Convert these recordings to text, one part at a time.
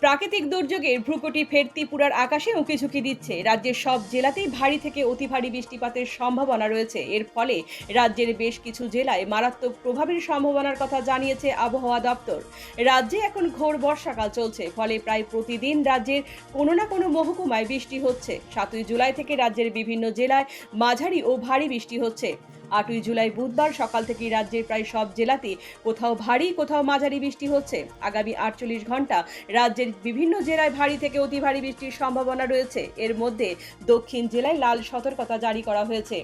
প্রাকৃতিক দুর্যোগের ভ্রুকুটি ফের ত্রিপুরার আকাশে উঁকিঝুঁকি দিচ্ছে। রাজ্যের সব জেলাতেই ভারী থেকে অতি ভারী বৃষ্টিপাতের সম্ভাবনা রয়েছে। এর ফলে রাজ্যের বেশ কিছু জেলায় মারাত্মক প্রভাবের সম্ভাবনার কথা জানিয়েছে আবহাওয়া দপ্তর। রাজ্যে এখন ঘোর বর্ষাকাল চলছে, ফলে প্রায় প্রতিদিন রাজ্যের কোনো না কোনো মহকুমায় বৃষ্টি হচ্ছে। 7ই জুলাই থেকে রাজ্যের বিভিন্ন জেলায় মাঝারি ও ভারী বৃষ্টি হচ্ছে। 8ই জুলাই বুধবার সকাল থেকেই রাজ্যের প্রায় সব জেলাতে কোথাও ভারী কোথাও মাঝারি বৃষ্টি হচ্ছে। আগামী 48 ঘন্টা রাজ্যের বিভিন্ন জেলায় ভারী থেকে অতি ভারী বৃষ্টির সম্ভাবনা রয়েছে। এর মধ্যে দক্ষিণ জেলায় লাল সতর্কতা জারি করা হয়েছে।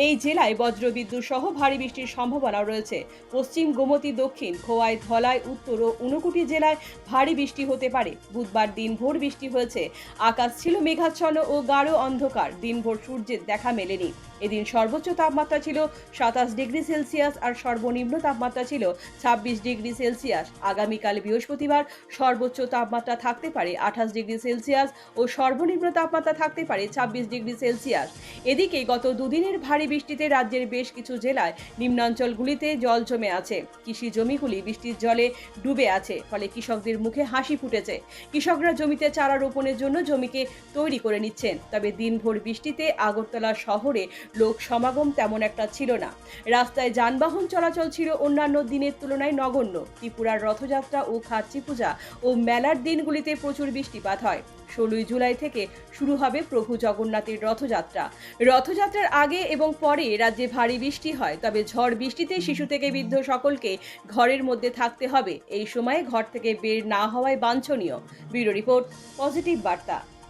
এই জেলায় বজ্রবিদ্যুৎ সহ ভারী বৃষ্টির সম্ভাবনা রয়েছে। পশ্চিম গোমতী, দক্ষিণ খোয়াই, ধলাই, উত্তর ও ঊনকোটি জেলায় ভারী বৃষ্টি হতে পারে। বুধবার দিনভর বৃষ্টি হয়েছে। আকাশ ছিল মেঘাচ্ছন্ন ও গাঢ় অন্ধকার। দিনভর সূর্যের দেখা মেলেনি। এদিন সর্বোচ্চ তাপমাত্রা ছিল 27 ডিগ্রি সেলসিয়াস আর সর্বনিম্ন তাপমাত্রা ছিল 26 ডিগ্রি সেলসিয়াস। আগামীকাল বৃহস্পতিবার সর্বোচ্চ তাপমাত্রা থাকতে পারে 28 ডিগ্রি সেলসিয়াস ও সর্বনিম্ন তাপমাত্রা থাকতে পারে 26 ডিগ্রি সেলসিয়াস। এদিকে গত দুদিনের ভারী বৃষ্টিতে রাজ্যের বেশ কিছু জেলায় নিম্নাঞ্চলগুলিতে জল জমে আছে। কৃষি জমিগুলি বৃষ্টির জলে ডুবে আছে, ফলে কৃষকদের মুখে হাসি ফুটেছে। কৃষকরা জমিতে চারা রোপণের জন্য জমিকে তৈরি করে নিচ্ছেন। তবে দিনভর বৃষ্টিতে আগরতলা শহরে লোক সমাগম তেমন একটা ছিল না। রাস্তায় যানবাহন চলাচল ছিল অন্যান্য দিনের তুলনায় নগণ্য। ত্রিপুরার রথযাত্রা ও খার্চি পূজা ও মেলার দিনগুলিতে প্রচুর বৃষ্টিপাত হয়। 16ই জুলাই থেকে শুরু হবে প্রভু জগন্নাথের রথযাত্রা। রথযাত্রার আগে এবং পরে রাজ্যে ভারী বৃষ্টি হয়, তবে ঝড় বৃষ্টিতে শিশু থেকে বৃদ্ধ সকলকে ঘরের মধ্যে থাকতে হবে। এই সময়ে ঘর থেকে বের না হওয়াই বাঞ্ছনীয়। ব্যুরো রিপোর্ট, পজিটিভ বার্তা।